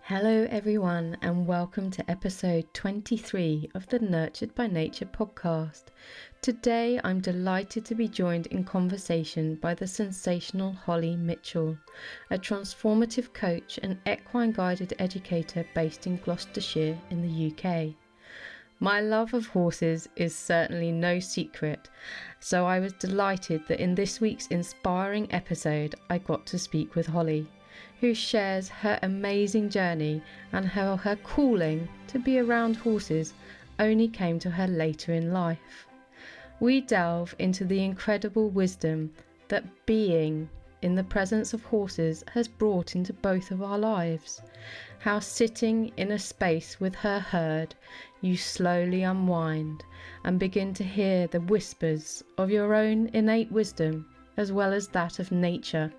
Hello, everyone, and welcome to episode 23 of the Nurtured by Nature podcast. Today, I'm delighted to be joined in conversation by the sensational Holly Mitchell, a transformative coach and equine guided educator based in Gloucestershire in the UK. My love of horses is certainly no secret, so I was delighted that in this week's inspiring episode, I got to speak with Holly, who shares her amazing journey and how her calling to be around horses only came to her later in life. We delve into the incredible wisdom that being in the presence of horses has brought into both of our lives. How sitting in a space with her herd, you slowly unwind and begin to hear the whispers of your own innate wisdom, as well as that of nature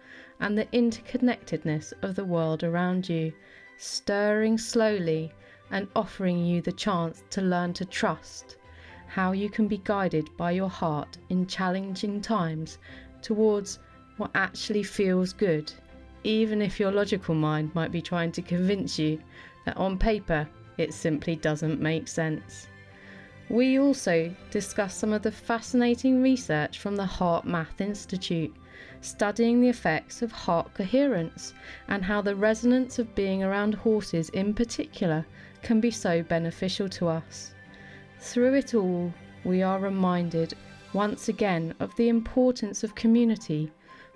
and the interconnectedness of the world around you, stirring slowly and offering you the chance to learn to trust how you can be guided by your heart in challenging times towards what actually feels good, even if your logical mind might be trying to convince you that on paper it simply doesn't make sense. We also discuss some of the fascinating research from the Heart Math Institute, studying the effects of heart coherence and how the resonance of being around horses in particular can be so beneficial to us. Through it all, we are reminded once again of the importance of community,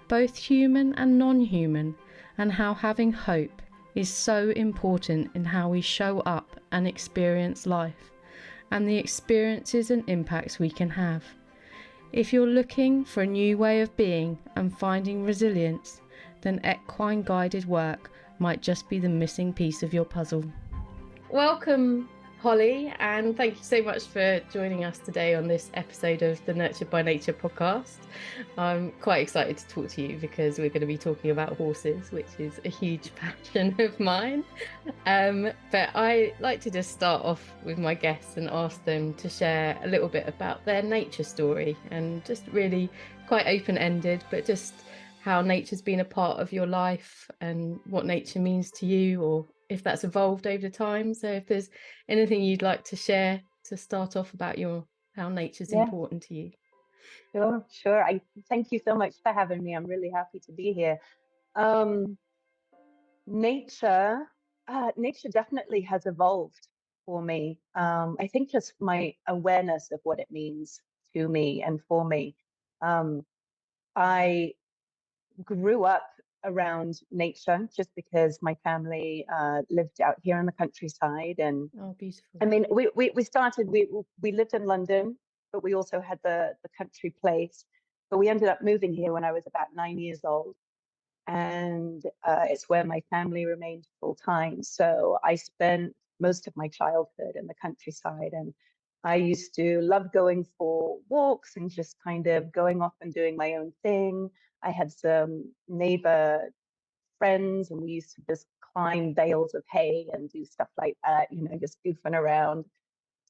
both human and non-human, and how having hope is so important in how we show up and experience life, and the experiences and impacts we can have. If you're looking for a new way of being and finding resilience, then equine guided work might just be the missing piece of your puzzle. Welcome, Holly, and thank you so much for joining us today on this episode of the Nurtured by Nature podcast. I'm quite excited to talk to you because we're going to be talking about horses, which is a huge passion of mine. But I like to just start off with my guests and ask them to share a little bit about their nature story, and just really quite open-ended, but just how nature's been a part of your life and what nature means to you, or if that's evolved over time. So if there's anything you'd like to share to start off about how nature's important to you. Sure. I thank you so much for having me. I'm really happy to be here. Nature definitely has evolved for me. I think just my awareness of what it means to me and for me. I grew up around nature just because my family lived out here in the countryside, and beautiful. I mean, we lived in London, but we also had the country place. But we ended up moving here when I was about 9 years old, and it's where my family remained full time. So I spent most of my childhood in the countryside, and I used to love going for walks and just kind of going off and doing my own thing. I had some neighbor friends, and we used to just climb bales of hay and do stuff like that, just goofing around.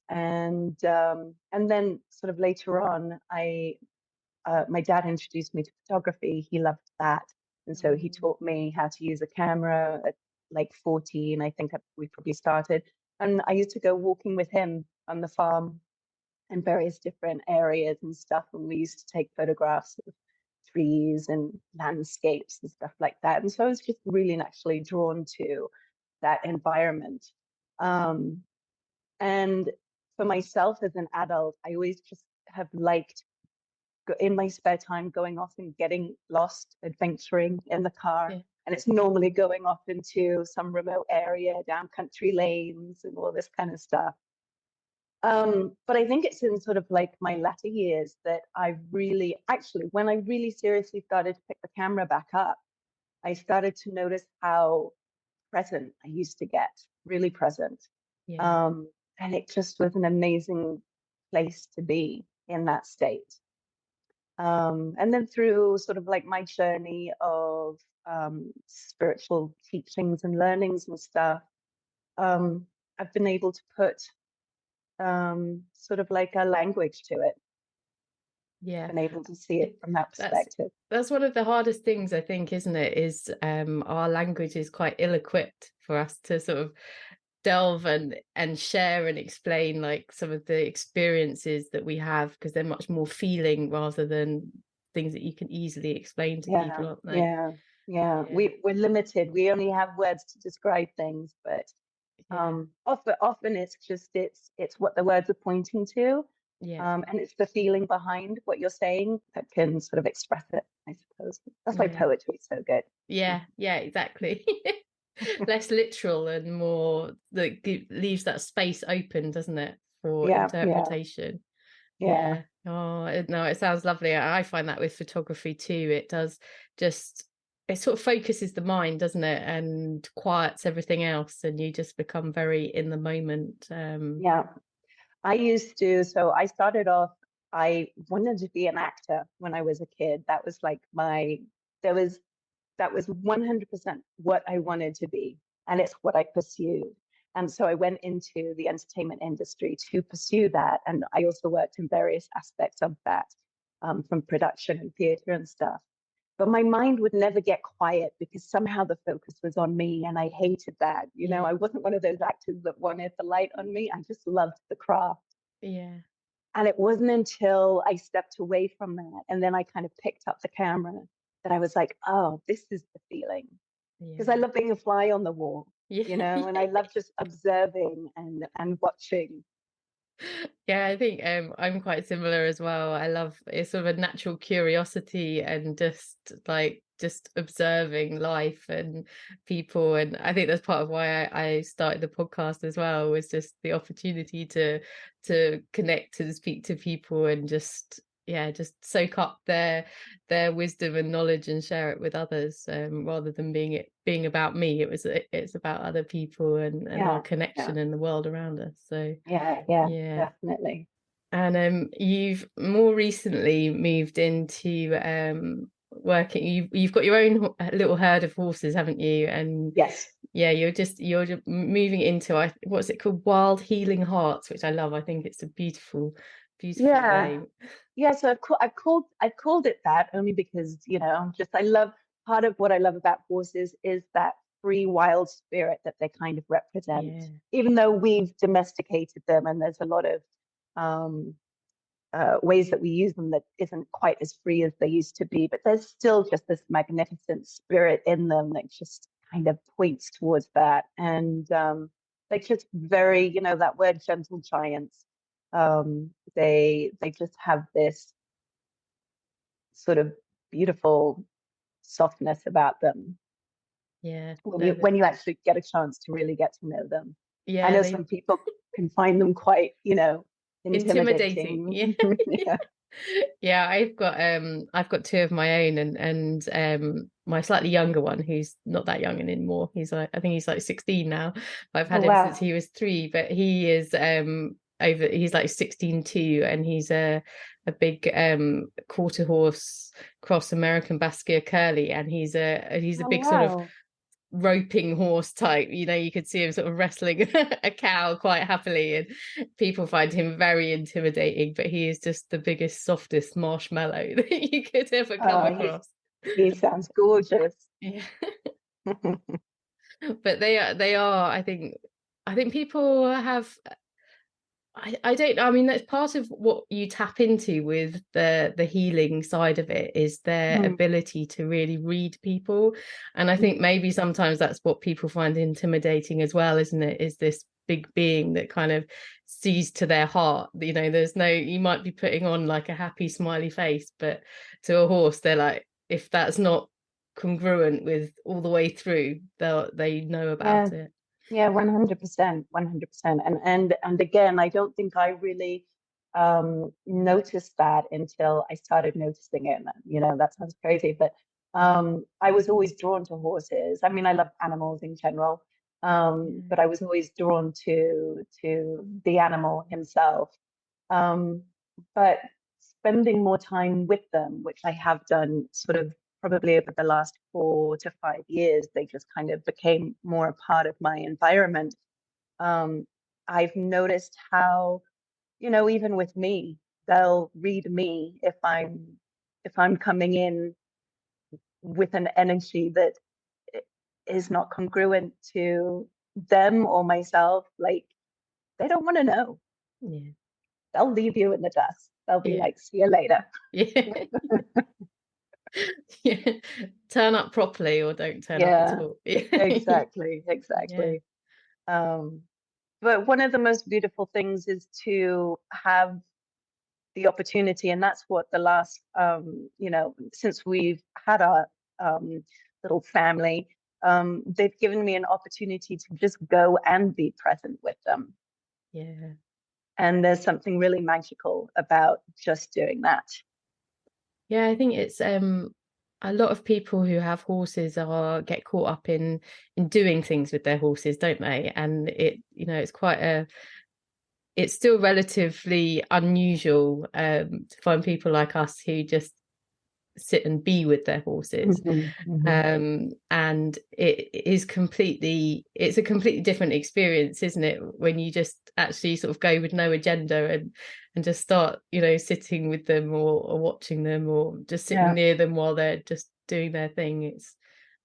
And then sort of later on, my dad introduced me to photography. He loved that, and so he taught me how to use a camera at like 14. I think we probably started, and I used to go walking with him on the farm in various different areas and stuff, and we used to take photographs of trees and landscapes and stuff like that. And so I was just really naturally drawn to that environment. And for myself as an adult, I always just have liked in my spare time going off and getting lost, adventuring in the car. Yeah. And it's normally going off into some remote area, down country lanes and all this kind of stuff. But I think it's in sort of like my latter years that when I really seriously started to pick the camera back up, I started to notice how present I used to get, really present. Yeah. And it just was an amazing place to be in that state. And then through sort of like my journey of spiritual teachings and learnings and stuff, I've been able to put sort of like a language to it Yeah. been able to see it from that That's perspective. that's one of the hardest things, I think, isn't it? Is our language is quite ill-equipped for us to sort of delve and share and explain like some of the experiences that we have, because they're much more feeling rather than things that you can easily explain to Yeah, people, aren't they? yeah, yeah. Yeah, We're limited. We only have words to describe things, but yeah, often it's what the words are pointing to, yeah, and it's the feeling behind what you're saying that can sort of express it, I suppose. That's why yeah, poetry is so good. yeah, exactly. Less literal and more like leaves that space open, doesn't it, for Yeah, yeah, interpretation? yeah, Yeah. Oh, no, it sounds lovely. I find that with photography too. It does just, it sort of focuses the mind, doesn't it? And quiets everything else, and you just become very in the moment. yeah. So I started off, I wanted to be an actor when I was a kid. That was like there was that was 100% what I wanted to be, and it's what I pursued. And so I went into the entertainment industry to pursue that. And I also worked in various aspects of that, from production and theater and stuff. But my mind would never get quiet because somehow the focus was on me, and I hated that. Yeah. I wasn't one of those actors that wanted the light on me. I just loved the craft. Yeah. And it wasn't until I stepped away from that and then I kind of picked up the camera that I was like, oh, this is the feeling. Because I Yeah. love being a fly on the wall, Yeah. and I love just observing and watching. Yeah, I think I'm quite similar as well. I love, it's sort of a natural curiosity and just observing life and people. And I think that's part of why I started the podcast as well, was just the opportunity to connect and speak to people and just, yeah, just soak up their wisdom and knowledge and share it with others, rather than being about me. It's about other people and our Yeah, yeah, connection in the world around us. So yeah, yeah, yeah. definitely. And you've more recently moved into working. You've got your own little herd of horses, haven't you? And Yes. yeah, you're just moving into, what's it called? Wild Healing Hearts, which I love. I think it's a beautiful Yeah. name. Yeah. So I've called it that only because, I love part of what I love about horses is that free wild spirit that they kind of represent. Yeah, Even though we've domesticated them and there's a lot of um, ways that we use them that isn't quite as free as they used to be, but there's still just this magnificent spirit in them that just kind of points towards that. And they're just very, that word gentle giants. They just have this sort of beautiful softness about them yeah, when you actually get a chance to really get to know them. I yeah. know They some people can find them quite, intimidating. Yeah. intimidating. Yeah. Yeah, I've got two of my own, and my slightly younger one, who's not that young anymore. He's like, I think he's like 16 now. But I've Oh had him since wow. he was 3, but he is he's like 16 too, and he's a big quarter horse cross American Basque curly, and he's a Oh big sort of wow. roping horse type. You could see him sort of wrestling a cow quite happily, and people find him very intimidating, but he is just the biggest, softest marshmallow that you could ever come Oh, across. he sounds gorgeous. Yeah. But they are, I think people have, I don't know. I mean, that's part of what you tap into with the healing side of it, is their Mm, ability to really read people. And I think maybe sometimes that's what people find intimidating as well, isn't it? Is this big being that kind of sees to their heart. You might be putting on like a happy smiley face, but to a horse, they're like, if that's not congruent with all the way through, they know yeah, about it. yeah, 100%, 100%. And again, I don't think I really noticed that until I started noticing it. That sounds crazy, but I was always drawn to horses. I mean, I love animals in general, Yeah. but I was always drawn to the animal himself. Um, but spending more time with them, which I have done sort of probably over the last 4 to 5 years, they just kind of became more a part of my environment. Um, I've noticed how, even with me, they'll read me if I'm coming in with an energy that is not congruent to them or myself. Like, they don't want to know. Yeah. They'll leave you in the dust. They'll be Yeah. like, see you later. Yeah. Yeah. Turn up properly or don't turn up at Yeah, all. Yeah. exactly, Yeah. exactly. But one of the most beautiful things is to have the opportunity, and that's what the last, since we've had our little family, they've given me an opportunity to just go and be present with them. Yeah. And there's something really magical about just doing that. Yeah, I think it's a lot of people who have horses get caught up in doing things with their horses, don't they? And it's still relatively unusual to find people like us who just sit and be with their horses. And it's a completely different experience, isn't it, when you just actually sort of go with no agenda and just start, sitting with them or watching them or just sitting near them while they're just doing their thing. It's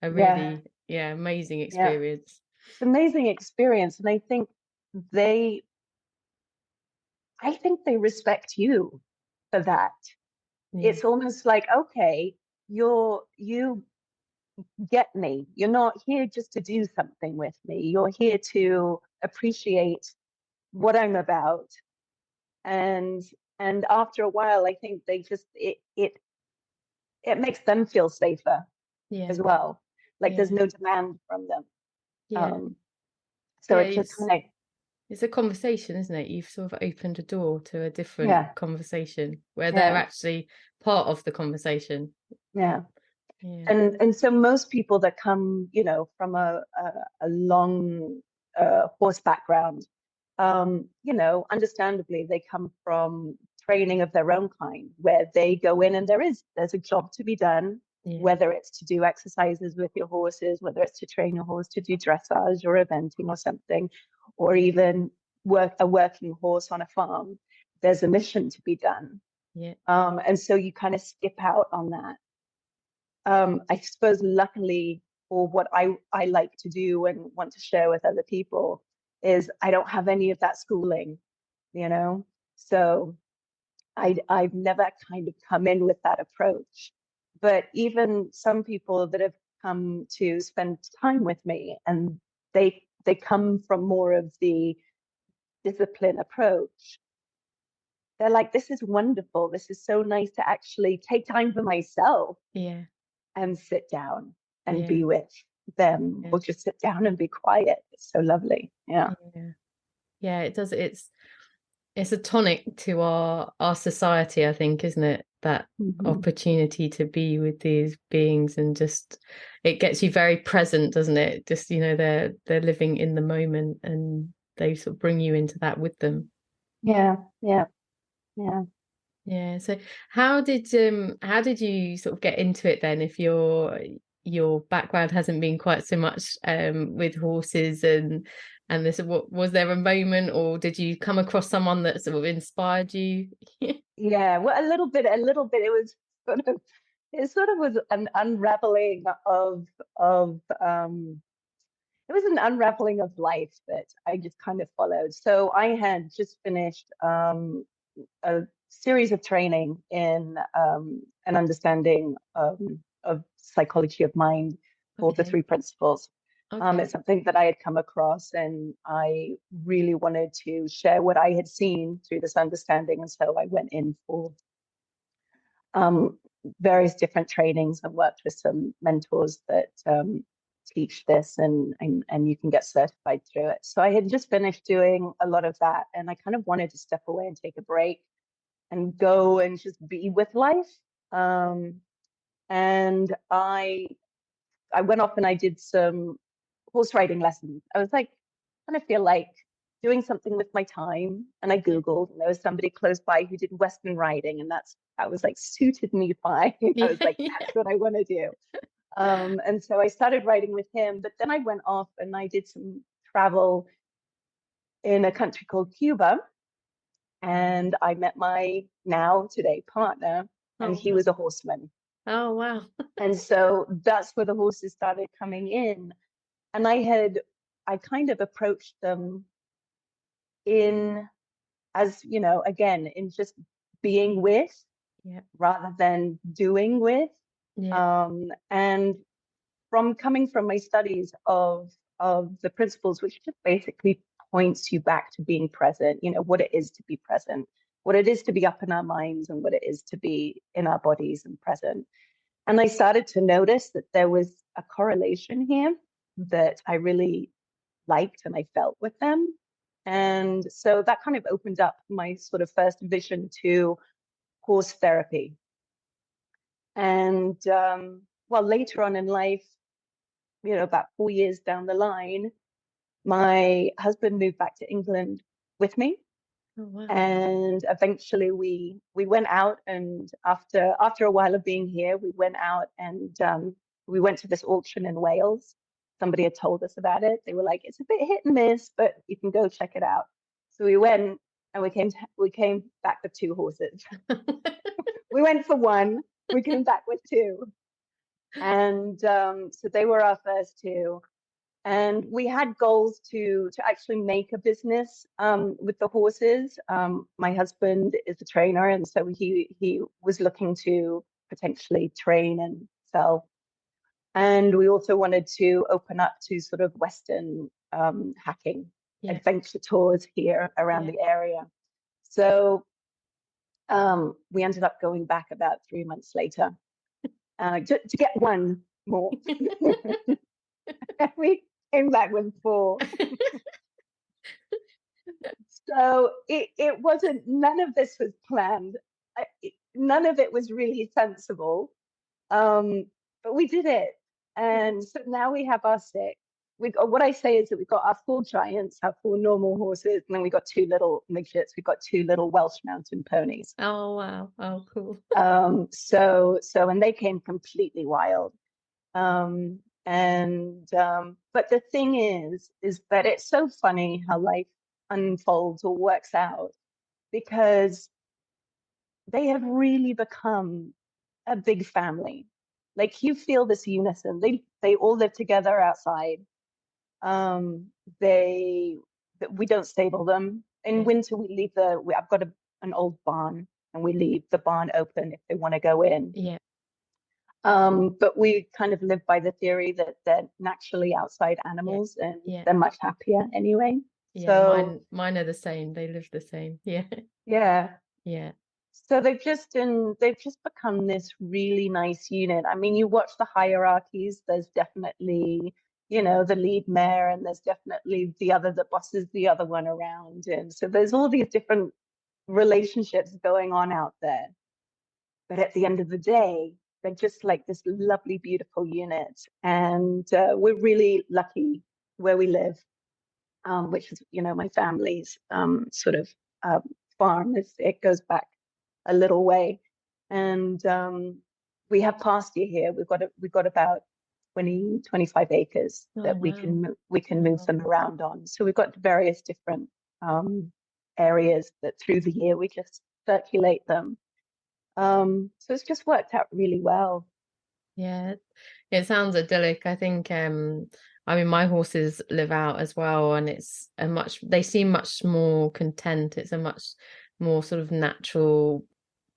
a really amazing experience. It's an amazing experience, and they I think they respect you for that. Yeah. It's almost like, okay, you get me. You're not here just to do something with me. You're here to appreciate what I'm about. And and after a while, I think they just it makes them feel safer Yeah. as well. Like, Yeah. there's no demand from them. Yeah. Um, so Yeah. it just kind of, It's a conversation, isn't it? You've sort of opened a door to a different yeah, conversation where they're yeah, actually part of the conversation. yeah. Yeah. And so most people that come, from a long horse background, understandably, they come from training of their own kind, where they go in and there's a job to be done, Yeah. whether it's to do exercises with your horses, whether it's to train your horse to do dressage or eventing or something, or even a working horse on a farm. There's a mission to be done. Yeah. And so you kind of skip out on that. I suppose luckily for what I like to do and want to share with other people is I don't have any of that schooling, you know? So I've never kind of come in with that approach. But even some people that have come to spend time with me, and they come from more of the discipline approach, they're like, this is wonderful. This is so nice to actually take time for myself Yeah. and sit down and Yeah. be with them, Yeah. or just sit down and be quiet. It's so lovely. Yeah. Yeah. Yeah. It does. It's a tonic to our society, I think, isn't it? That opportunity to be with these beings and just it gets you very present, doesn't it? Just, they're living in the moment and they sort of bring you into that with them. Yeah. Yeah. Yeah. Yeah. So how did you sort of get into it then if your background hasn't been quite so much with horses and this what was there a moment or did you come across someone that sort of inspired you? Yeah. Well, a little bit. It was sort of was an unraveling of it was an unraveling of life that I just kind of followed. So I had just finished a series of training in an understanding of psychology of mind called the Okay. three principles. Okay. It's something that I had come across, and I really wanted to share what I had seen through this understanding. And so I went in for um, various different trainings and worked with some mentors that teach this, and you can get certified through it. So I had just finished doing a lot of that, and I kind of wanted to step away and take a break and go and just be with life. And I went off and I did some horse riding lessons. I was like, I kind of feel like doing something with my time. And I Yeah. Googled, and there was somebody close by who did Western riding, and that was like suited me fine. I Yeah. was like, Yeah. that's what I want to do. And so I started riding with him, but then I went off and I did some travel in a country called Cuba. and I met my now today partner, and he was a horseman. Oh, wow. And so that's where the horses started coming in. And I kind of approached them in, as, you know, again, in just being with rather than doing with. And from coming from my studies of the principles, which just basically points you back to being present, you know, what it is to be present, what it is to be up in our minds, and what it is to be in our bodies and present. And I started to notice that there was a correlation here that I really liked and I felt with them. And so that kind of opened up my sort of first vision to horse therapy. And well, later on in life, you know, about 4 years down the line, my husband moved back to England with me. Oh, wow. And eventually we went out, and after a while of being here, we went out and we went to this auction in Wales. Somebody had told us about it. They were like, it's a bit hit and miss, but you can go check it out. So we went, and we came back with 2 horses. We went for one, we came back with 2. And so they were our first 2. And we had goals to actually make a business with the horses. My husband is a trainer, and so he was looking to potentially train and sell. And we also wanted to open up to sort of Western hacking adventure tours here around the area. So we ended up going back about 3 months later to get one more. We came back with 4. So it wasn't, none of this was planned. None of it was really sensible. But we did it. And so now we have our 6. What I say is that we've got our 4 giants, our 4 normal horses, and then we got 2 little midgets. We've got 2 little Welsh mountain ponies. Oh, wow. Oh, cool. And they came completely wild. But the thing is that it's so funny how life unfolds or works out, because they have really become a big family. Like, you feel this unison. They all live together outside. We don't stable them. In winter, we leave I've got an old barn, and we leave the barn open if they want to go in. But we kind of live by the theory that they're naturally outside animals, and they're much happier anyway. So mine are the same. They live the same. Yeah. So they've just become this really nice unit. I mean, you watch the hierarchies. There's definitely, you know, the lead mare, and there's definitely the other that bosses the other one around, and so there's all these different relationships going on out there. But at the end of the day, they're just like this lovely, beautiful unit. And we're really lucky where we live, which is, you know, my family's sort of farm. It goes back a little way. And we have pasture here. We've got about 25 acres that we can move them around on. So we've got various different areas that through the year we just circulate them. So it's just worked out really well. Yeah, it sounds idyllic. I think I mean, my horses live out as well, and they seem much more content. It's a much more sort of natural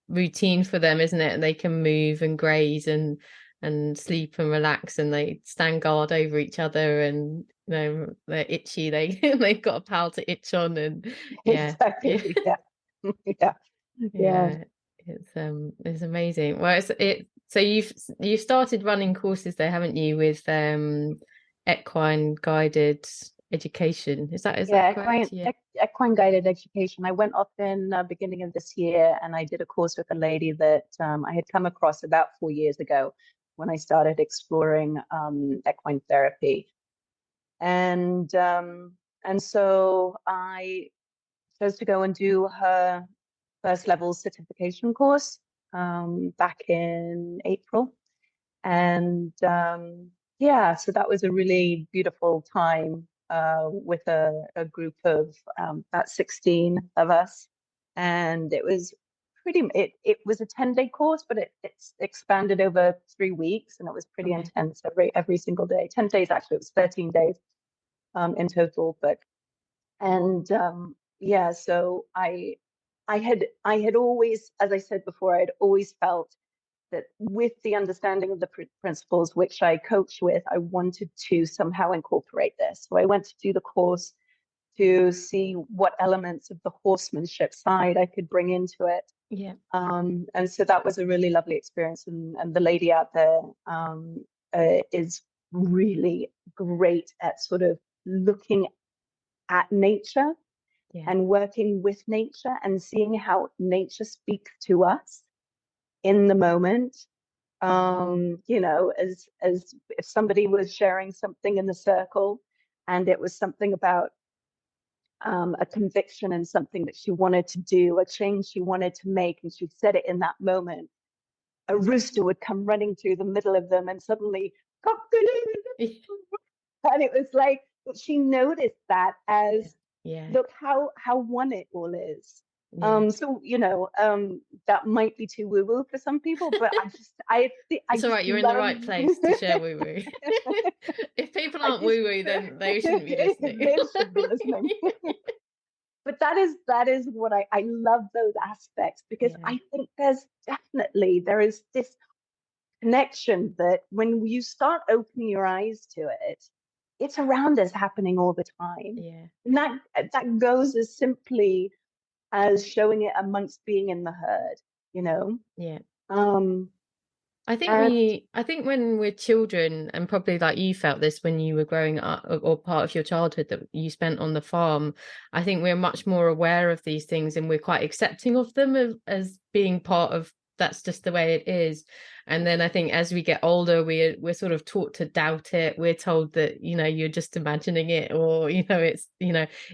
routine for them, isn't it? And they can move and graze and sleep and relax, and they stand guard over each other, and you know, they're itchy. They've got a pal to itch on, and exactly. Yeah. It's amazing. Well, so you've started running courses there, haven't you, with equine guided education? Is that correct? Equine guided education. I went off in the beginning of this year, and I did a course with a lady that I had come across about 4 years ago when I started exploring equine therapy, and so I chose to go and do her first level certification course back in April. And so that was a really beautiful time with a group of about 16 of us. and it was it was a 10-day course, but it's expanded over 3 weeks, and it was pretty intense every single day. 10 days, actually, it was 13 days in total. But yeah, so I had always, as I said before, I'd always felt that with the understanding of the principles which I coach with, I wanted to somehow incorporate this. So I went to do the course to see what elements of the horsemanship side I could bring into it. Yeah. And so that was a really lovely experience. And the lady out there is really great at sort of looking at nature and working with nature and seeing how nature speaks to us in the moment. You know, as if somebody was sharing something in the circle and it was something about a conviction and something that she wanted to do, a change she wanted to make, and she said it in that moment, a rooster would come running through the middle of them and suddenly, and it was like she noticed that as, look how one it all is. So you know, that might be too woo woo for some people, but I it's all right. You're in the right place to share woo woo. If people aren't woo woo, then they shouldn't be listening. They should be listening. But that is what I love those aspects, because I think there is this connection that when you start opening your eyes to it, it's around us, happening all the time. And that goes as simply as showing it amongst being in the herd, you know. I think when we're children, and probably like you felt this when you were growing up, or part of your childhood that you spent on the farm, I think we're much more aware of these things, and we're quite accepting of them as being part of, that's just the way it is. And then I think as we get older, we're sort of taught to doubt it. We're told that, you know, you're just imagining it, or, you know,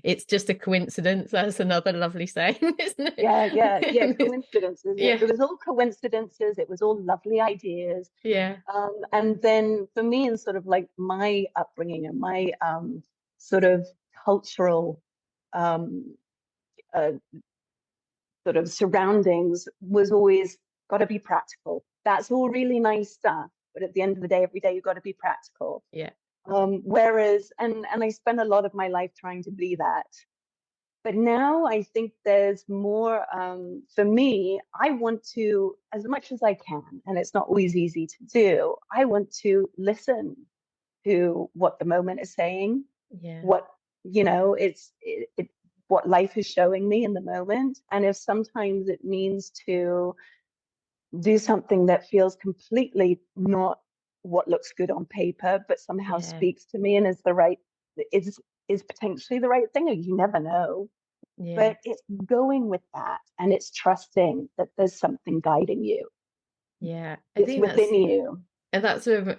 it's just a coincidence. That's another lovely saying, isn't it? Yeah, coincidences. It was all coincidences. It was all lovely ideas. And then for me, and sort of like my upbringing and my sort of cultural sort of surroundings was always got to be practical. That's all really nice stuff, but at the end of the day, every day you've got to be practical. Whereas, and I spent a lot of my life trying to be that. But now I think there's more, for me, I want to, as much as I can, and it's not always easy to do, I want to listen to what the moment is saying, what, you know, what life is showing me in the moment. And if sometimes it means to do something that feels completely not what looks good on paper, but somehow speaks to me and is the right, is potentially the right thing, or you never know. But it's going with that, and it's trusting that there's something guiding you. I it's think within you. And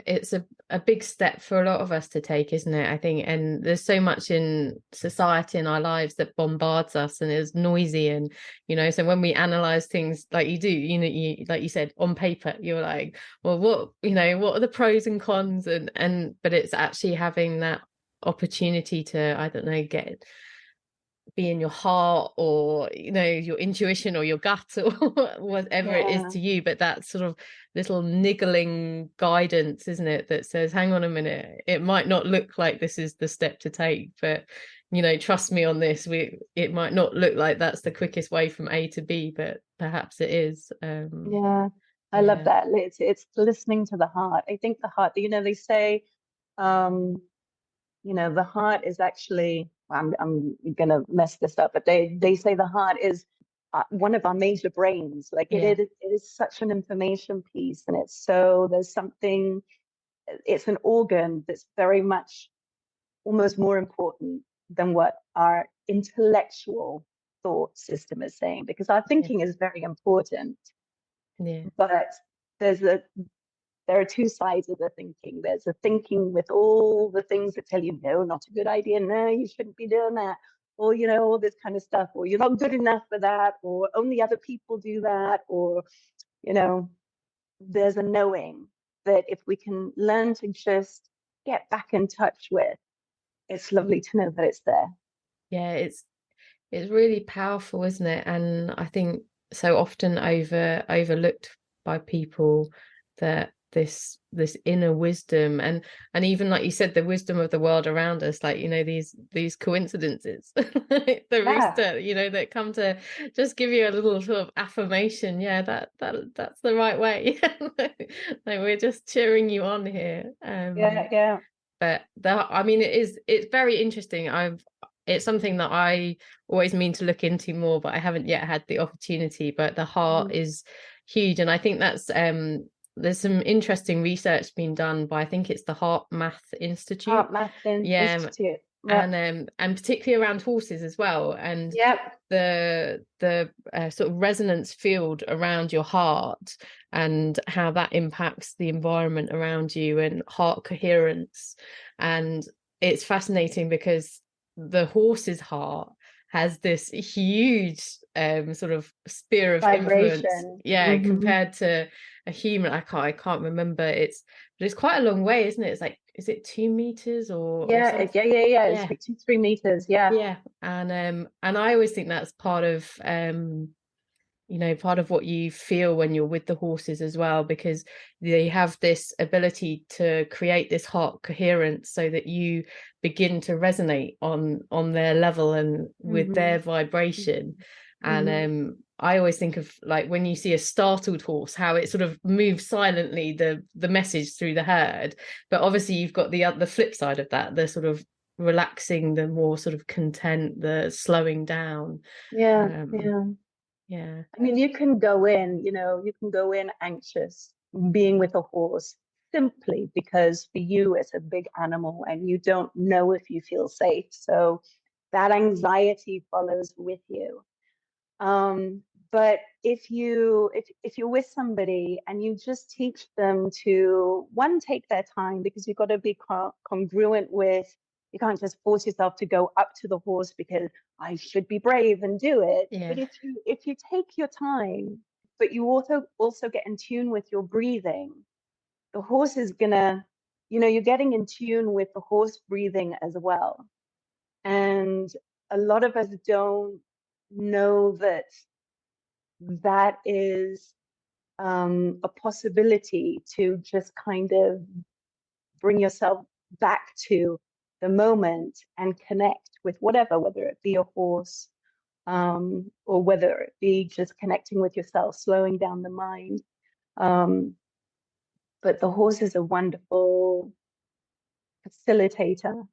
it's a big step for a lot of us to take, isn't it? I think, and there's so much in society in our lives that bombards us and is noisy, and, you know, so when we analyze things like you do, you know, you, like you said, on paper, you're like, well, what are the pros and cons, and but it's actually having that opportunity to, I don't know, be in your heart, or, you know, your intuition or your gut, or whatever it is to you, but that sort of little niggling guidance, isn't it, that says, hang on a minute, it might not look like this is the step to take, but, you know, trust me on this. It might not look like that's the quickest way from A to B, but perhaps it is. I love that. It's listening to the heart. I think the heart, you know, they say you know, the heart is actually, I'm gonna mess this up, but they say the heart is one of our major brains. Like it is such an information piece, and there's something, it's an organ that's very much almost more important than what our intellectual thought system is saying, because our thinking is very important. But there are two sides of the thinking. There's a thinking with all the things that tell you, no, not a good idea. No, you shouldn't be doing that. Or, you know, all this kind of stuff. Or you're not good enough for that. Or only other people do that. Or, you know, there's a knowing that if we can learn to just get back in touch with, it's lovely to know that it's there. It's really powerful, isn't it? And I think so often overlooked by people, that this inner wisdom, and even like you said, the wisdom of the world around us, like, these coincidences, like the Yeah, rooster, that come to just give you a little sort of affirmation. Yeah, that's the right way. Like we're just cheering you on here. yeah, yeah. But I mean, it's very interesting. It's something that I always mean to look into more, but I haven't yet had the opportunity. But the heart Mhm. is huge, and I think that's there's some interesting research being done by, I think it's the Heart Math Institute. Heart Math Yeah, Institute. Yep. and particularly around horses as well, and Yep. the sort of resonance field around your heart, and how that impacts the environment around you, and heart coherence. And it's fascinating because the horse's heart has this huge sort of sphere of influence, Vibration. yeah, Hmm. compared to a human. I can't remember, but it's quite a long way, isn't it? It's like, is it 2 meters or Yeah, something? yeah. It's Yeah, like 2, 3 meters. Yeah. yeah. And I always think that's part of what you feel when you're with the horses as well, because they have this ability to create this heart coherence, so that you begin to resonate on their level and with Hmm. their vibration. And Hmm. I always think of, like, when you see a startled horse, how it sort of moves silently the message through the herd. But obviously you've got the flip side of that, the sort of relaxing, the more sort of content, the slowing down. Yeah, um yeah. yeah. I mean, you can go in anxious being with a horse simply because for you it's a big animal and you don't know if you feel safe. So that anxiety follows with you. Um, but if you're with somebody and you just teach them to, one, take their time, because you've got to be congruent with, you can't just force yourself to go up to the horse because I should be brave and do it. Yeah. But if you take your time, but you also get in tune with your breathing, the horse is gonna, you're getting in tune with the horse breathing as well. And a lot of us don't know that that is a possibility to just kind of bring yourself back to the moment and connect with whatever, whether it be a horse, or whether it be just connecting with yourself, slowing down the mind. Um, but the horse is a wonderful facilitator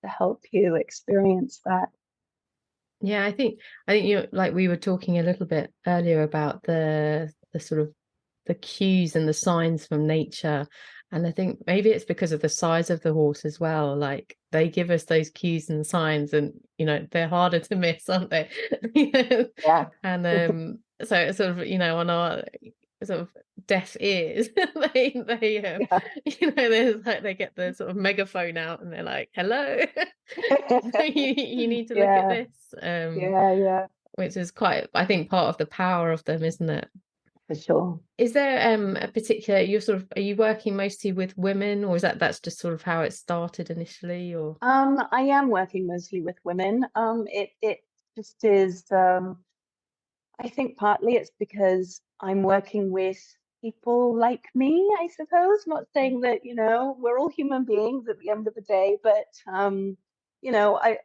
to help you experience that. Yeah, I think you, like, we were talking a little bit earlier about the sort of the cues and the signs from nature. And I think maybe it's because of the size of the horse as well. Like, they give us those cues and signs, and they're harder to miss, aren't they? Yeah. And so it's sort of, on our sort of deaf ears, they Yeah. there's like, they get the sort of megaphone out, and they're like, hello. You need to look at Yeah. this. Yeah. Which is quite, I think, part of the power of them, isn't it? For sure. Is there a particular, are you working mostly with women, or is that's just sort of how it started initially, or? I am working mostly with women. It just is. I think partly it's because I'm working with people like me, I suppose. Not saying that, we're all human beings at the end of the day, but you know, I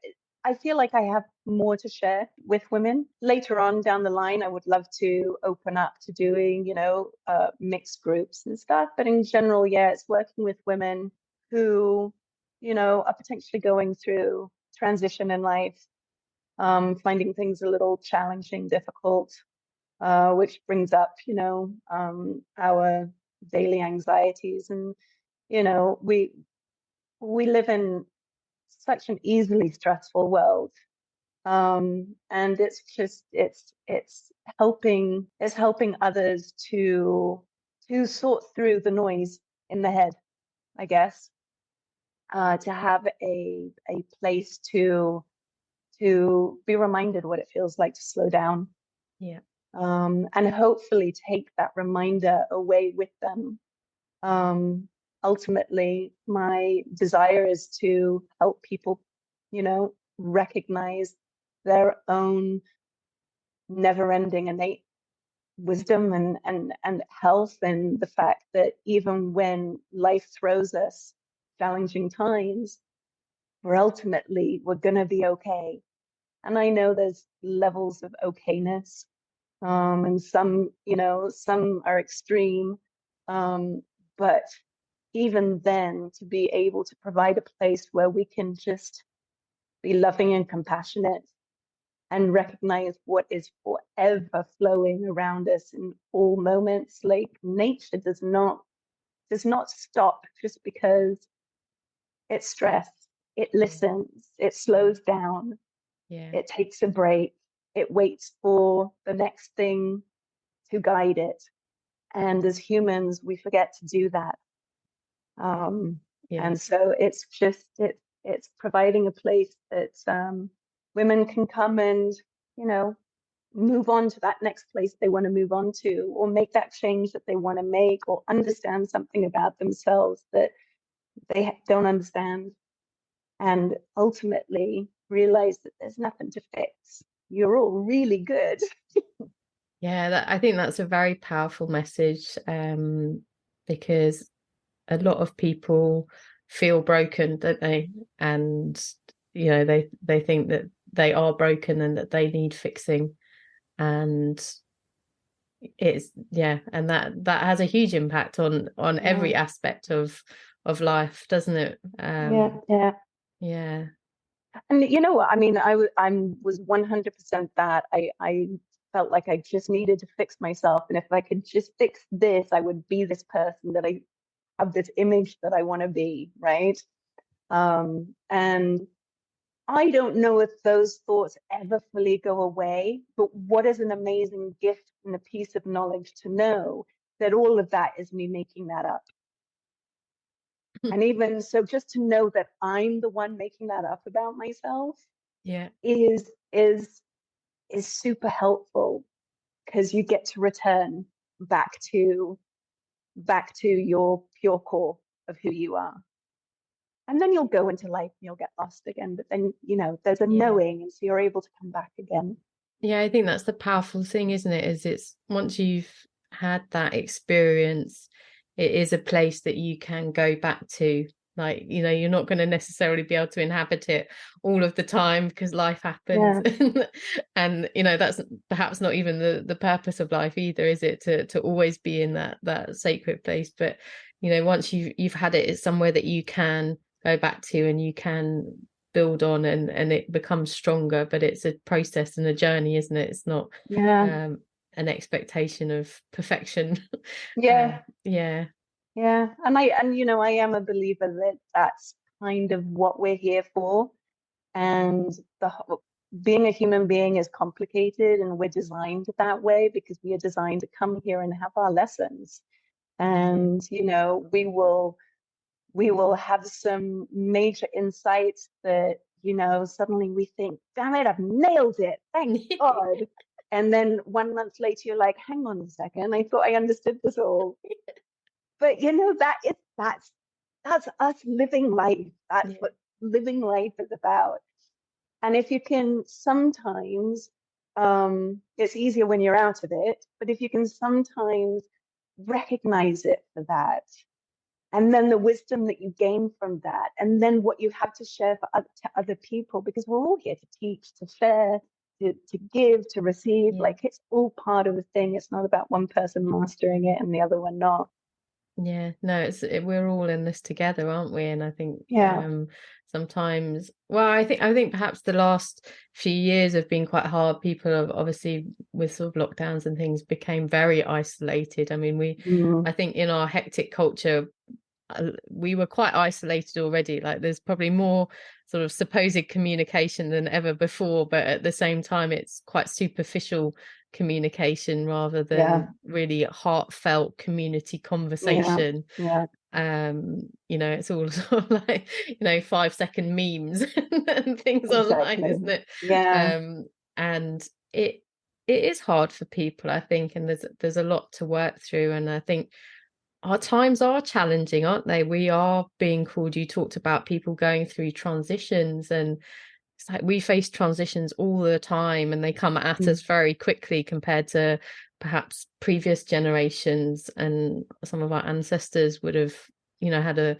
I feel like I have more to share with women. Later on down the line, I would love to open up to doing, mixed groups and stuff. But in general, yeah, it's working with women who, are potentially going through transition in life, finding things a little challenging, difficult, which brings up, our daily anxieties. And, we live in such an easily stressful world. And it's helping others to sort through the noise in the head, I guess, to have a place to be reminded what it feels like to slow down, Yeah. and hopefully take that reminder away with them. Um, Ultimately, my desire is to help people, recognize their own never-ending innate wisdom and health, and the fact that even when life throws us challenging times, we're going to be okay. And I know there's levels of okayness, and some, some are extreme, but even then, to be able to provide a place where we can just be loving and compassionate and recognize what is forever flowing around us in all moments. Like, nature does not stop just because it's stressed. It listens, it slows down, it takes a break, it waits for the next thing to guide it. And as humans, we forget to do that. And so it's providing a place that women can come and, move on to that next place they want to move on to, or make that change that they want to make, or understand something about themselves that they don't understand, and ultimately realize that there's nothing to fix. You're all really good. I think that's a very powerful message, because a lot of people feel broken, don't they? And they think that they are broken and that they need fixing, and it's and that has a huge impact on every aspect of life, doesn't it? Yeah. And you know what? I mean, I was 100% that. I felt like I just needed to fix myself, and if I could just fix this, I would be this person that I have this image that I want to be, right? And I don't know if those thoughts ever fully go away, but what is an amazing gift and a piece of knowledge to know that all of that is me making that up. And even so, just to know that I'm the one making that up about myself is super helpful, because you get to return back to your pure core of who you are. And then you'll go into life and you'll get lost again, but then there's a knowing, and so you're able to come back again. I think that's the powerful thing, isn't it? Is it's once you've had that experience, it is a place that you can go back to. Like, you're not going to necessarily be able to inhabit it all of the time because life happens. And that's perhaps not even the purpose of life either, is it, to always be in that sacred place? But once you've had it, it's somewhere that you can go back to and you can build on, and it becomes stronger. But it's a process and a journey, isn't it? It's not an expectation of perfection. And I am a believer that that's kind of what we're here for. And being a human being is complicated, and we're designed that way because we are designed to come here and have our lessons. And we will have some major insights that suddenly we think, damn it, I've nailed it, thank God. And then 1 month later you're like, hang on a second, I thought I understood this all. But that's us living life. That's what living life is about. And if you can sometimes, it's easier when you're out of it, but if you can sometimes recognize it for that, and then the wisdom that you gain from that, and then what you have to share to other people, because we're all here to teach, to share, to give, to receive. Like, it's all part of the thing. It's not about one person mastering it and the other one not. No, we're all in this together, aren't we? And I think sometimes, well, I think perhaps the last few years have been quite hard. People have, obviously, with sort of lockdowns and things, became very isolated. I mean, I think in our hectic culture, we were quite isolated already. Like, there's probably more sort of supposed communication than ever before, but at the same time it's quite superficial communication rather than really heartfelt community conversation. It's all sort of like 5-second memes and things online, isn't it? And it is hard for people, I think, and there's a lot to work through. And I think our times are challenging, aren't they? We are being called, you talked about people going through transitions, and it's like we face transitions all the time and they come at us very quickly compared to perhaps previous generations, and some of our ancestors would have, had a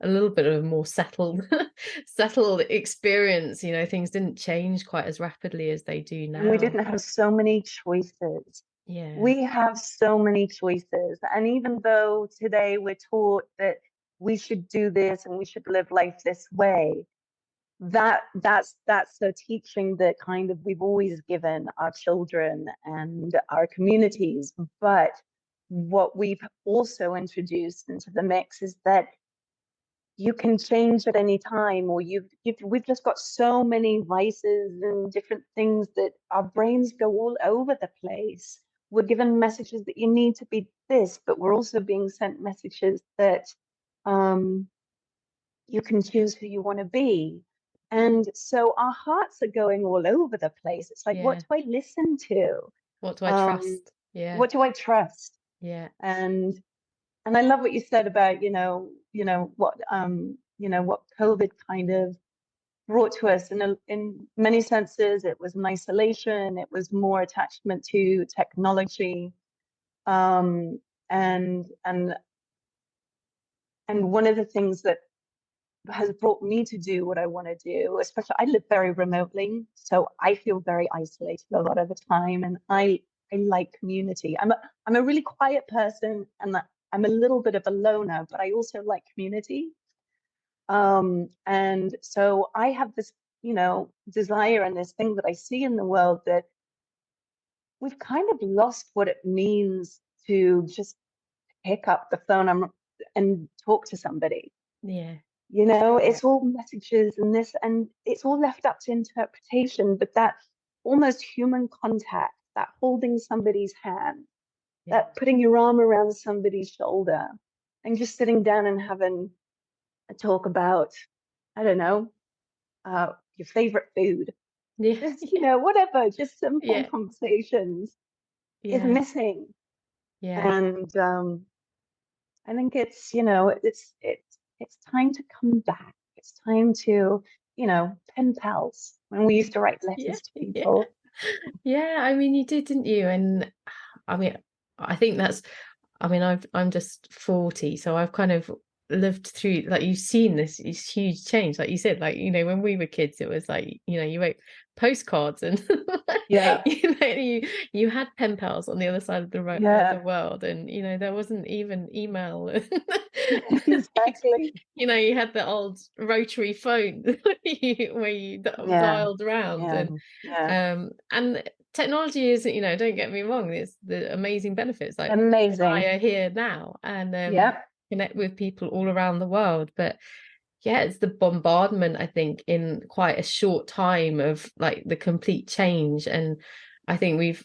little bit of a more settled settled experience. Things didn't change quite as rapidly as they do And we now. didn't have so many choices. Yeah, We have so many choices. And even though today we're taught that we should do this and we should live life this way, that's the teaching that kind of we've always given our children and our communities. But what we've also introduced into the mix is that you can change at any time, or we've just got so many vices and different things that our brains go all over the place. We're given messages that you need to be this, but we're also being sent messages that you can choose who you want to be. And so our hearts are going all over the place. It's like, what yeah. do I listen to? What do I Um, trust? Yeah, what do I trust? yeah, And I love what you said about, what COVID kind of brought to us. In many senses, it was an isolation. It was more attachment to technology. Um, and and and one of the things that has brought me to do what I want to do, especially I live very remotely, so I feel very isolated a lot of the time, and I like community. I'm a really quiet person, and I'm a little bit of a loner, but I also like community. And so I have this, desire and this thing that I see in the world that we've kind of lost what it means to just pick up the phone and talk to somebody. yeah, yeah, It's all messages and this, and it's all left up to interpretation, but that almost human contact, that holding somebody's hand, yeah, that putting your arm around somebody's shoulder and just sitting down and having a talk about, I don't know, your favorite food, yeah, just, whatever, just simple yeah, conversations is yeah, missing. yeah, And I think it's time to come back. It's time to, pen pals when we used to write yeah, letters to yeah. people. Yeah, I mean, you did, didn't you? And I mean, I think that's, I mean, I'm just 40, so I've kind of lived through, like, you've seen this huge change. Like you said, like, when we were kids, it was like, you wrote postcards and Yeah, you had pen pals on the other side of the yeah, world, and there wasn't even email. exactly. You had the old rotary phone where you Yeah, dialed around, yeah, yeah. and technology is, don't get me wrong, it's the amazing benefits. Like, you and I Amazing. are here now and Yeah. connect with people all around the world, but yeah, it's the bombardment, I think, in quite a short time of like the complete change. And I think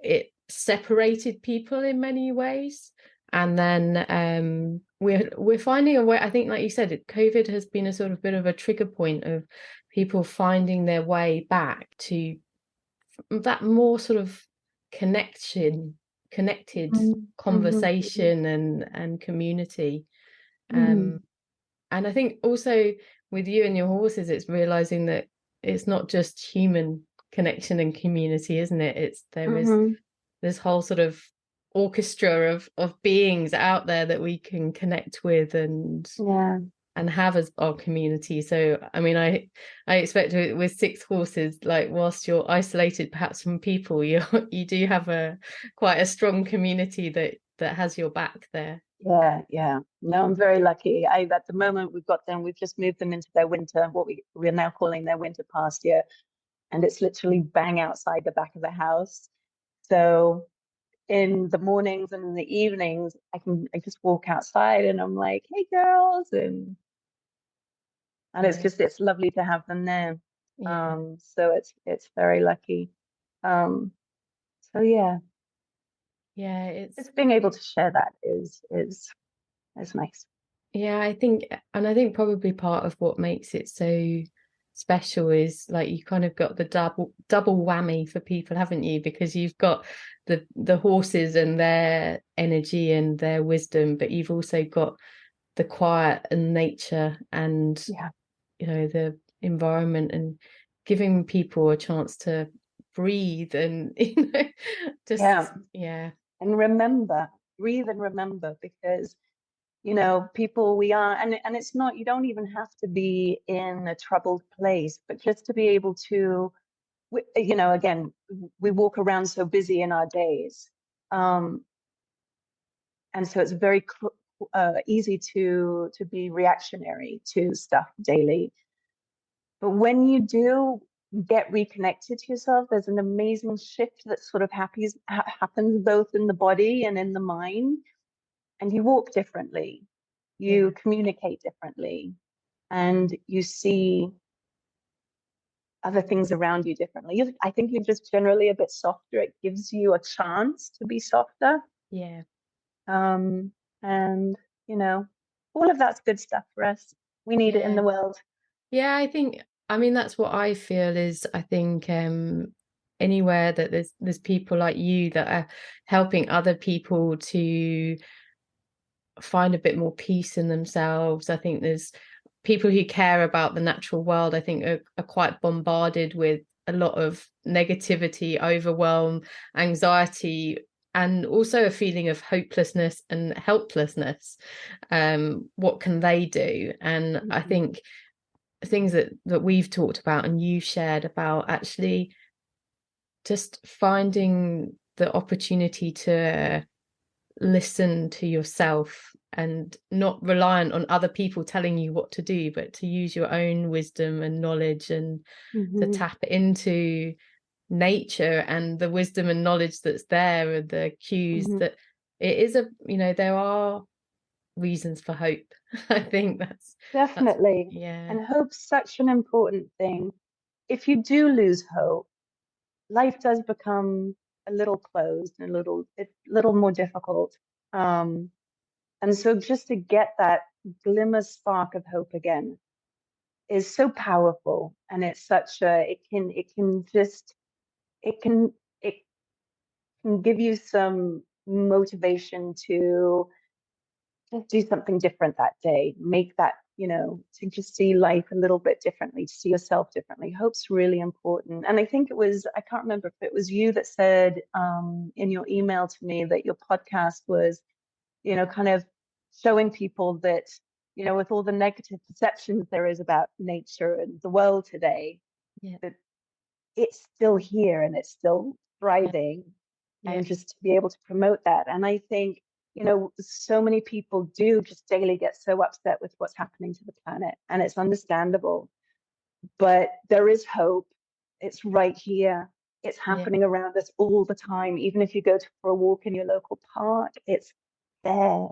it separated people in many ways. And then we're finding a way, I think, like you said, COVID has been a sort of bit of a trigger point of people finding their way back to that more sort of connected Mm-hmm. conversation and community. Mm-hmm. And I think also with you and your horses, it's realizing that it's not just human connection and community, isn't it? There is Mm-hmm. this whole sort of orchestra of beings out there that we can connect with Yeah. and have as our community. So I mean, I expect with 6 horses, like, whilst you're isolated perhaps from people, you do have a quite a strong community that has your back there. Yeah, yeah. No, I'm very lucky. At the moment we've just moved them into their winter, what we're now calling their winter pasture, and it's literally bang outside the back of the house. So in the mornings and in the evenings, I just walk outside and I'm like, hey girls, and Yeah, it's lovely to have them there. yeah, So it's very lucky. Um, so yeah, yeah. It's just being able to share that is nice. Yeah, I think probably part of what makes it so special is, like, you kind of got the double whammy for people, haven't you? Because you've got the horses and their energy and their wisdom, but you've also got the quiet and nature and Yeah. the environment, and giving people a chance to breathe and just Yeah. And remember, breathe and remember, because people, we are, and it's not, you don't even have to be in a troubled place, but just to be able to, again, we walk around so busy in our days. And so it's very easy to be reactionary to stuff daily. But when you do get reconnected to yourself, there's an amazing shift that sort of happens both in the body and in the mind. And you walk differently, you communicate differently, and you see other things around you differently. I think you're just generally a bit softer. It gives you a chance to be softer. Yeah. And all of that's good stuff for us. We need it in the world. Yeah, I mean that's what I feel is, I think anywhere that there's people like you that are helping other people to find a bit more peace in themselves. I think there's people who care about the natural world, I think are quite bombarded with a lot of negativity, overwhelm, anxiety, and also a feeling of hopelessness and helplessness. What can they do? And I think things that we've talked about and you've shared about, actually just finding the opportunity to listen to yourself and not reliant on other people telling you what to do, but to use your own wisdom and knowledge, and to tap into nature and the wisdom and knowledge that's there, and the cues that it is there are reasons for hope. I think that's Definitely. And hope's such an important thing. If you do lose hope, life does become a little closed and a little more difficult. And so just to get that glimmer spark of hope again is so powerful. And it's such it can give you some motivation to just do something different that day, make that, to just see life a little bit differently, to see yourself differently. Hope's really important. And I think I can't remember if it was you that said in your email to me that your podcast was, kind of showing people that, with all the negative perceptions there is about nature and the world today, that it's still here and it's still thriving, and just to be able to promote that. And I think, so many people do just daily get so upset with what's happening to the planet, and it's understandable, but there is hope. It's right here. It's happening around us all the time. Even if you go for a walk in your local park, it's there.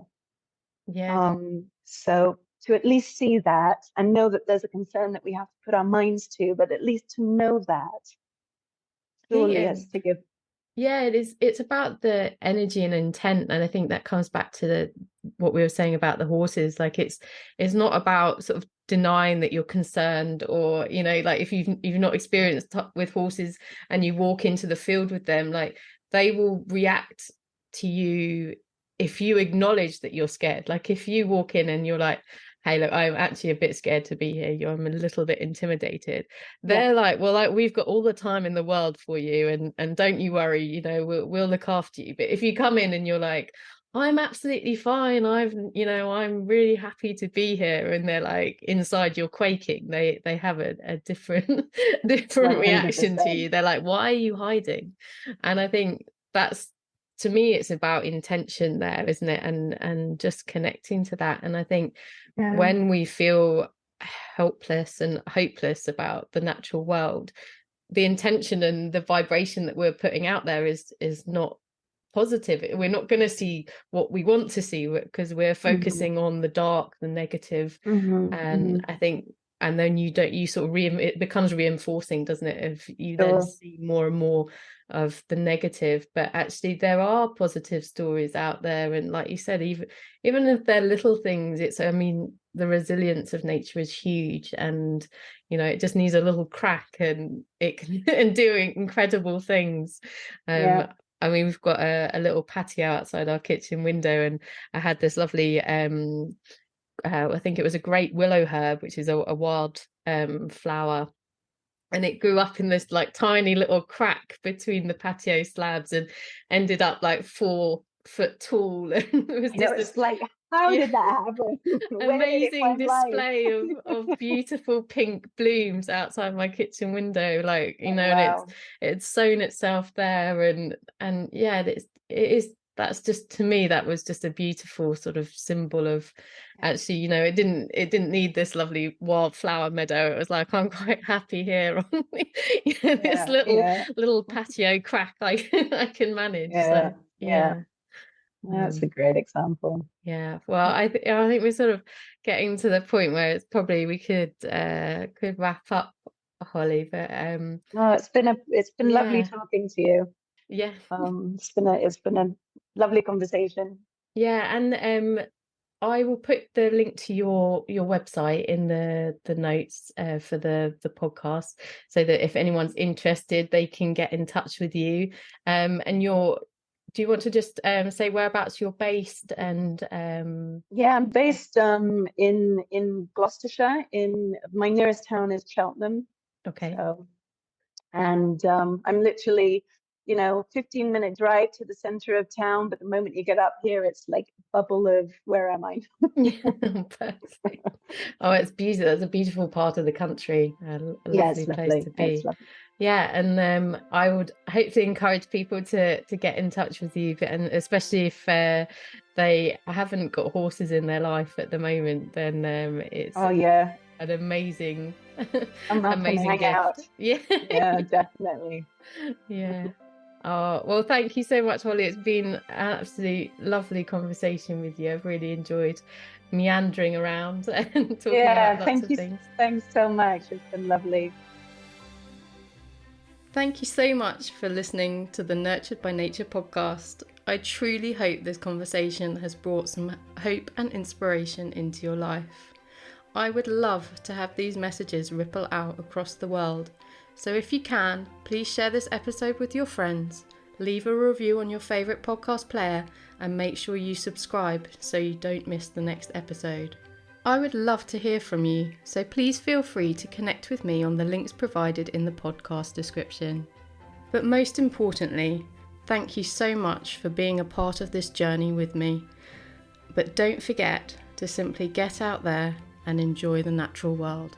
So to at least see that and know that there's a concern that we have to put our minds to, but at least to know that, surely it's to give. It is. It's about the energy and intent, and I think that comes back to what we were saying about the horses. Like it's not about sort of denying that you're concerned, or like if you've not experienced with horses and you walk into the field with them, like they will react to you if you acknowledge that you're scared. Like if you walk in and you're like, hey, look, I'm actually a bit scared to be here, I'm a little bit intimidated, they're like, well, like, we've got all the time in the world for you, and don't you worry, we'll look after you. But if you come in and you're like, I'm absolutely fine, I'm really happy to be here, and they're like, inside you're quaking, they have a different reaction to 100%. you. They're like, why are you hiding? And I think that's, to me, it's about intention there, isn't it? And just connecting to that. And I think when we feel helpless and hopeless about the natural world, the intention and the vibration that we're putting out there is not positive. We're not going to see what we want to see, because we're focusing on the dark, the negative. And I think, and then you sort of it becomes reinforcing, doesn't it, if you then see more and more of the negative. But actually there are positive stories out there, and like you said, even if they're little things, I mean, the resilience of nature is huge, and it just needs a little crack and it can and doing incredible things. I mean, we've got a little patio outside our kitchen window, and I had this lovely I think it was a great willow herb, which is a wild flower and it grew up in this like tiny little crack between the patio slabs and ended up like 4 foot tall. And it was You know, just this, it's like, how yeah, did that happen? Where did it amazing find life? display of beautiful pink blooms outside my kitchen window, like, you Oh, know, and wow. it's sown itself there. And yeah, it is, that's just, to me, that was just a beautiful sort of symbol of, Yeah. actually, you know, it didn't need this lovely wildflower meadow. It was like, I'm quite happy here on you know, this Yeah. little patio crack I can manage. Yeah. So Yeah. yeah. That's a um, great example. yeah, well, I think we're sort of getting to the point where it's probably we could wrap up, Holly. But No, it's been lovely yeah, talking to you. yeah, It's been a lovely conversation. yeah, and I will put the link to your website in the notes for the podcast, so that if anyone's interested, they can get in touch with you. And do you want to just say whereabouts you're based? And Yeah, I'm based in Gloucestershire. In my nearest town is Cheltenham. okay. So, and I'm literally, 15-minute drive to the center of town. But the moment you get up here, it's like a bubble of where am I? Perfect. Oh, it's beautiful. That's a beautiful part of the country. A Yeah, lovely it's place lovely. to It's be. lovely. Yeah, and I would hopefully encourage people to get in touch with you, and especially if they haven't got horses in their life at the moment, then it's Oh yeah, an amazing, I'll come amazing hang out. gift. Yeah. Yeah, definitely. Yeah. Oh, well, thank you so much, Holly. It's been an absolutely lovely conversation with you. I've really enjoyed meandering around and talking about Yeah, lots of things. thanks so much. It's been lovely. Thank you so much for listening to the Nurtured by Nature podcast. I truly hope this conversation has brought some hope and inspiration into your life. I would love to have these messages ripple out across the world. So if you can, please share this episode with your friends, leave a review on your favourite podcast player, and make sure you subscribe so you don't miss the next episode. I would love to hear from you, so please feel free to connect with me on the links provided in the podcast description. But most importantly, thank you so much for being a part of this journey with me. But don't forget to simply get out there and enjoy the natural world.